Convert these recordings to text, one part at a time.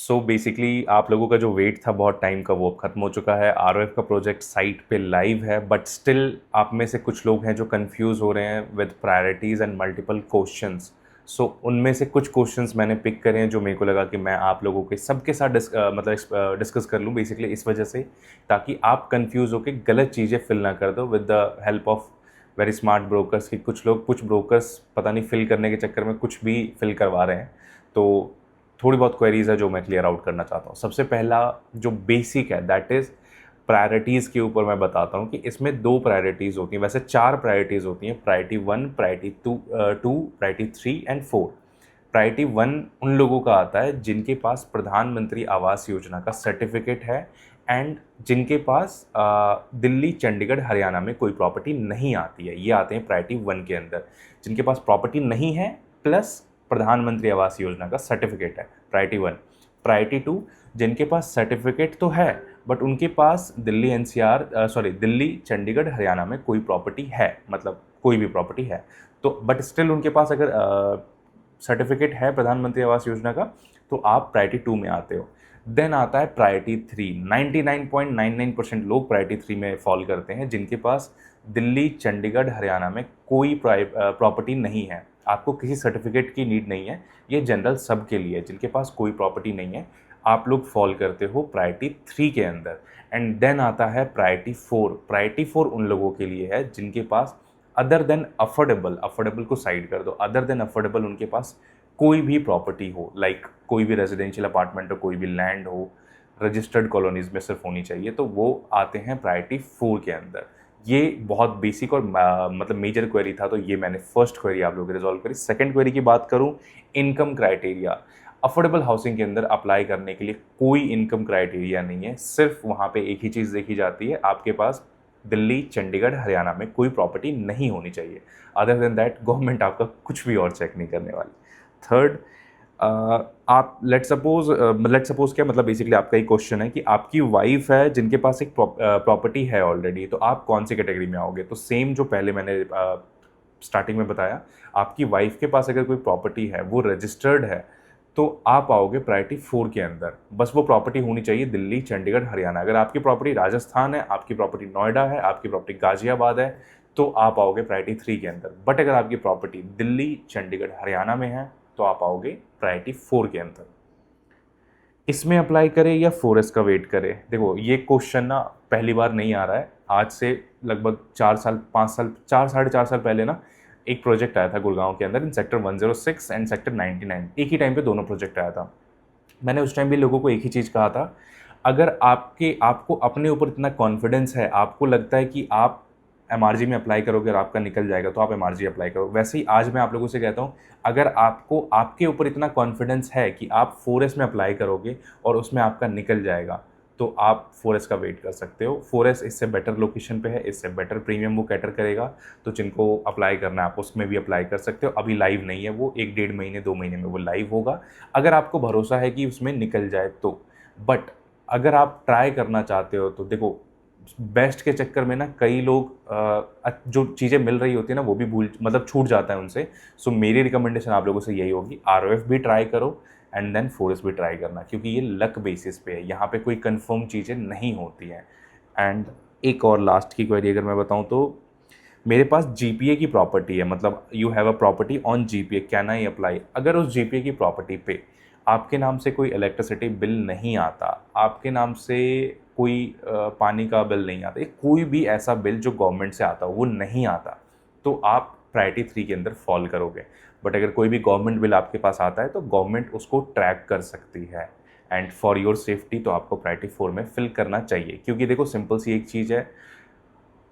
So basically आप लोगों का जो वेट था बहुत टाइम का वो अब खत्म हो चुका है। आरओएफ का प्रोजेक्ट साइट पे लाइव है, बट स्टिल आप में से कुछ लोग हैं जो कंफ्यूज हो रहे हैं with priorities and multiple questions. So उनमें से कुछ क्वेश्चंस मैंने पिक करे हैं जो मेरे को लगा कि मैं आप लोगों के सबके साथ डिस्कस कर लूँ बेसिकली इस वजह से, ताकि आप कंफ्यूज होकर गलत चीज़ें फिल ना कर दो with the help of very smart brokers. की कुछ ब्रोकर्स पता नहीं फिल करने के चक्कर में कुछ भी फिल करवा रहे हैं। तो थोड़ी बहुत क्वेरीज है जो मैं क्लियर आउट करना चाहता हूँ। सबसे पहला जो बेसिक है दैट इज़ प्रायोरिटीज़ के ऊपर मैं बताता हूँ कि इसमें दो प्रायोरिटीज़ होती हैं, वैसे चार प्रायोरिटीज़ होती हैं, priority 1, priority 2, priority 3 and 4। Priority 1 उन लोगों का आता है जिनके पास प्रधानमंत्री आवास योजना का सर्टिफिकेट है एंड जिनके पास दिल्ली चंडीगढ़ हरियाणा में कोई प्रॉपर्टी नहीं आती है, ये आते हैं प्रायोरिटी 1 के अंदर। जिनके पास प्रॉपर्टी नहीं है प्लस प्रधानमंत्री आवास योजना का सर्टिफिकेट है, प्रायोरिटी 1। प्रायोरिटी 2 जिनके पास सर्टिफिकेट तो है बट उनके पास दिल्ली चंडीगढ़ हरियाणा में कोई प्रॉपर्टी है, मतलब कोई भी प्रॉपर्टी है तो बट स्टिल उनके पास अगर सर्टिफिकेट है प्रधानमंत्री आवास योजना का तो आप प्रायोरिटी 2 में आते हो। देन आता है प्रायोरिटी 3। 99.99% लोग प्रायोरिटी 3 में फॉल करते हैं जिनके पास दिल्ली चंडीगढ़ हरियाणा में कोई प्रॉपर्टी नहीं है। आपको किसी सर्टिफिकेट की नीड नहीं है, ये जनरल सब के लिए है जिनके पास कोई प्रॉपर्टी नहीं है। आप लोग फॉल करते हो प्रायोरिटी 3 के अंदर। एंड देन आता है प्रायोरिटी 4। प्रायोरिटी 4 उन लोगों के लिए है जिनके पास अदर देन अफोर्डेबल को साइड कर दो, अदर देन अफोर्डेबल उनके पास कोई भी प्रॉपर्टी हो, लाइक कोई भी रेजिडेंशियल अपार्टमेंट हो, कोई भी लैंड हो, रजिस्टर्ड कॉलोनीज में सिर्फ होनी चाहिए, तो वो आते हैं प्रायोरिटी 4 के अंदर। ये बहुत बेसिक और मतलब मेजर क्वेरी था, तो ये मैंने फर्स्ट क्वेरी आप लोगों की रिजॉल्व करी। सेकंड क्वेरी की बात करूं, इनकम क्राइटेरिया। अफोर्डेबल हाउसिंग के अंदर अप्लाई करने के लिए कोई इनकम क्राइटेरिया नहीं है, सिर्फ वहाँ पे एक ही चीज़ देखी जाती है, आपके पास दिल्ली चंडीगढ़ हरियाणा में कोई प्रॉपर्टी नहीं होनी चाहिए। अदर देन दैट गवर्नमेंट आपका कुछ भी और चेक नहीं करने वाली। थर्ड, आप लेट सपोज क्या मतलब बेसिकली आपका एक क्वेश्चन है कि आपकी वाइफ है जिनके पास एक प्रॉपर्टी है ऑलरेडी, तो आप कौन सी कैटेगरी में आओगे? तो सेम जो पहले मैंने स्टार्टिंग में बताया, आपकी वाइफ के पास अगर कोई प्रॉपर्टी है वो रजिस्टर्ड है तो आप आओगे प्रायोरिटी 4 के अंदर। बस वो प्रॉपर्टी होनी चाहिए दिल्ली चंडीगढ़ हरियाणा। अगर आपकी प्रॉपर्टी राजस्थान है, आपकी प्रॉपर्टी नोएडा है, आपकी प्रॉपर्टी गाजियाबाद है, तो आप आओगे प्रायोरिटी 3 के अंदर। बट अगर आपकी प्रॉपर्टी दिल्ली चंडीगढ़ हरियाणा में है तो आप आओगे प्रायोरिटी 4 के अंदर। इसमें अप्लाई करें या 4S का वेट करें? देखो ये क्वेश्चन ना पहली बार नहीं आ रहा है, आज से लगभग 4 साल 5 साल 4 साढ़े 4 साल पहले ना एक प्रोजेक्ट आया था गुड़गांव के अंदर इन सेक्टर 106 एंड सेक्टर 99। एक ही टाइम पे दोनों प्रोजेक्ट आया था। मैंने उस टाइम भी लोगों को एक ही चीज़ कहा था, अगर आपको अपने ऊपर इतना कॉन्फिडेंस है, आपको लगता है कि आप एमआरजी में अप्लाई करोगे और आपका निकल जाएगा, तो आप एमआरजी अप्लाई करो। वैसे ही आज मैं आप लोगों से कहता हूँ, अगर आपको आपके ऊपर इतना कॉन्फिडेंस है कि आप 4S में अप्लाई करोगे और उसमें आपका निकल जाएगा, तो आप 4S का वेट कर सकते हो। 4S इससे बेटर लोकेशन पे है, इससे बेटर प्रीमियम वो कैटर करेगा, तो जिनको अप्लाई करना है आप उसमें भी अप्लाई कर सकते हो। अभी लाइव नहीं है वो, 1 डेढ़ महीने 2 महीने में वो लाइव होगा, अगर आपको भरोसा है कि उसमें निकल जाए तो। बट अगर आप ट्राई करना चाहते हो तो देखो, बेस्ट के चक्कर में ना कई लोग जो चीज़ें मिल रही होती है ना वो भी छूट जाता है उनसे। सो मेरी रिकमेंडेशन आप लोगों से यही होगी, आरओएफ भी ट्राई करो एंड देन 4S भी ट्राई करना, क्योंकि ये लक बेसिस पे है, यहाँ पे कोई कंफर्म चीज़ें नहीं होती हैं। एंड एक और लास्ट की क्वेरी अगर मैं बताऊँ तो, मेरे पास जीपीए की प्रॉपर्टी है, मतलब you have a property on GPA, can I apply? अगर उस जीपीए की प्रॉपर्टी पे आपके नाम से कोई इलेक्ट्रिसिटी बिल नहीं आता, आपके नाम से कोई पानी का बिल नहीं आता, कोई भी ऐसा बिल जो गवर्नमेंट से आता हो वो नहीं आता, तो आप प्रायोरिटी 3 के अंदर फॉल करोगे। बट अगर कोई भी गवर्नमेंट बिल आपके पास आता है तो गवर्नमेंट उसको ट्रैक कर सकती है, एंड फॉर योर सेफ्टी तो आपको प्रायोरिटी 4 में फिल करना चाहिए। क्योंकि देखो सिंपल सी एक चीज़ है,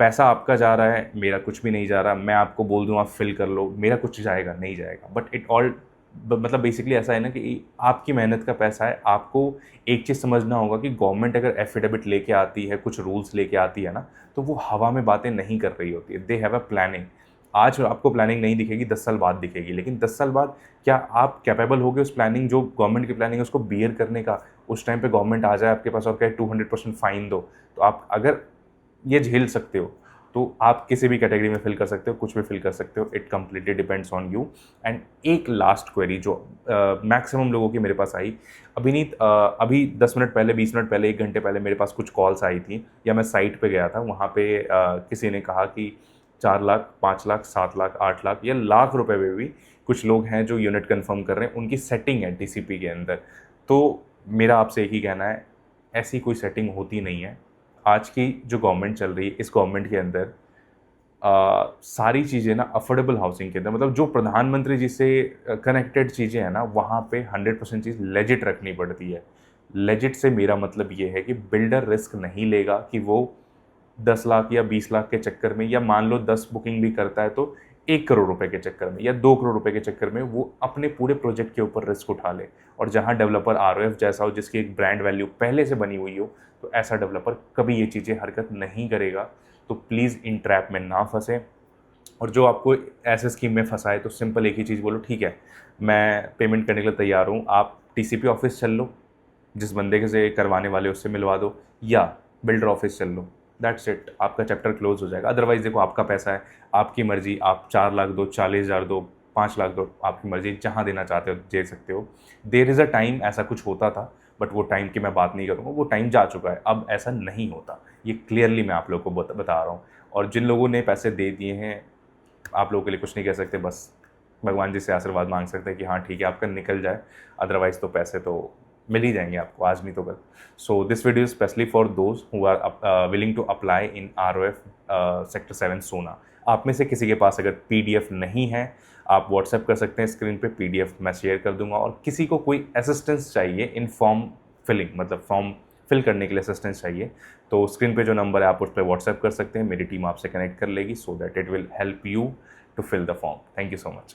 पैसा आपका जा रहा है, मेरा कुछ भी नहीं जा रहा। मैं आपको बोल दूँ आप फिल कर लो, मेरा कुछ जाएगा नहीं जाएगा, बट इट ऑल मतलब बेसिकली ऐसा है ना कि आपकी मेहनत का पैसा है। आपको एक चीज़ समझना होगा कि गवर्नमेंट अगर एफिडेविट लेके आती है, कुछ रूल्स लेके आती है ना, तो वो हवा में बातें नहीं कर रही होती है। They have a planning. आज आपको प्लानिंग नहीं दिखेगी, 10 साल बाद दिखेगी, लेकिन 10 साल बाद क्या आप कैपेबल होगे उस प्लानिंग, जो गवर्नमेंट की प्लानिंग है उसको बियर करने का? उस टाइम पे गवर्नमेंट आ जाए आपके पास और कहे 200% फाइन दो, तो आप अगर ये झेल सकते हो तो आप किसी भी कैटेगरी में फिल कर सकते हो, कुछ भी फिल कर सकते हो, it completely depends on you. And एक लास्ट क्वेरी जो मैक्सिमम लोगों की मेरे पास आई, अभिनीत अभी 10 मिनट पहले, 20 मिनट पहले, 1 घंटे पहले मेरे पास कुछ कॉल्स आई थी, या मैं साइट पे गया था, वहाँ पे किसी ने कहा कि 4 लाख, 5 लाख, 7 लाख, 8 लाख या लाख रुपए में भी कुछ लोग हैं जो यूनिट कंफर्म कर रहे हैं, उनकी सेटिंग है टीसीपी के अंदर। तो मेरा आपसे एक ही कहना है, ऐसी कोई सेटिंग होती नहीं है। आज की जो गवर्नमेंट चल रही है, इस गवर्नमेंट के अंदर सारी चीज़ें ना अफोर्डेबल हाउसिंग के अंदर, मतलब जो प्रधानमंत्री जी से कनेक्टेड चीज़ें हैं ना, वहाँ पे 100% चीज़ लेजिट रखनी पड़ती है। लेजिट से मेरा मतलब ये है कि बिल्डर रिस्क नहीं लेगा कि वो 10 लाख या 20 लाख के चक्कर में, या मान लो 10 बुकिंग भी करता है तो 1 करोड़ रुपए के चक्कर में या 2 करोड़ रुपए के चक्कर में वो अपने पूरे प्रोजेक्ट के ऊपर रिस्क उठा ले। और जहाँ डेवलपर आरओएफ जैसा हो, जिसकी एक ब्रांड वैल्यू पहले से बनी हुई हो, तो ऐसा डेवलपर कभी ये चीज़ें हरकत नहीं करेगा। तो प्लीज़ इन ट्रैप में ना फंसे। और जो आपको ऐसे स्कीम में फंसाए, तो सिंपल एक ही चीज़ बोलो, ठीक है मैं पेमेंट करने के लिए तैयार हूँ, आप टीसीपी ऑफिस चल लो, जिस बंदे के से करवाने वाले उससे मिलवा दो, या बिल्डर ऑफिस चल लो, दैट्स इट, आपका चैप्टर क्लोज हो जाएगा। अदरवाइज देखो, आपका पैसा है, आपकी मर्जी, आप 4 लाख दो, 40,000 दो, 5 लाख दो, आपकी मर्जी, जहाँ देना चाहते हो दे सकते हो। देर इज़ अ टाइम ऐसा कुछ होता था, बट वो टाइम की मैं बात नहीं करूँगा, वो टाइम जा चुका है, अब ऐसा नहीं होता। ये क्लियरली मैं आप लोगों को बता रहा हूँ। और जिन लोगों ने पैसे दे दिए हैं, आप लोगों के लिए कुछ नहीं कह सकते, बस भगवान जी से आशीर्वाद मांग सकते हैं कि हाँ ठीक है, आपका निकल जाए। अदरवाइज तो पैसे तो मिल ही जाएंगे आपको, आज नहीं तो कल। So this video specially for those who are willing to apply in ROF sector 7 सोना। आप में से किसी के पास अगर पीडीएफ नहीं है, आप व्हाट्सएप कर सकते हैं, स्क्रीन पे पीडीएफ मैं शेयर कर दूंगा। और किसी को कोई असिस्टेंस चाहिए इन फॉर्म फिलिंग, मतलब फॉर्म फिल करने के लिए असिस्टेंस चाहिए, तो स्क्रीन पे जो नंबर है आप उस पर व्हाट्सएप कर सकते हैं, मेरी टीम आपसे कनेक्ट कर लेगी, so that it will help you to fill the form. Thank you so much.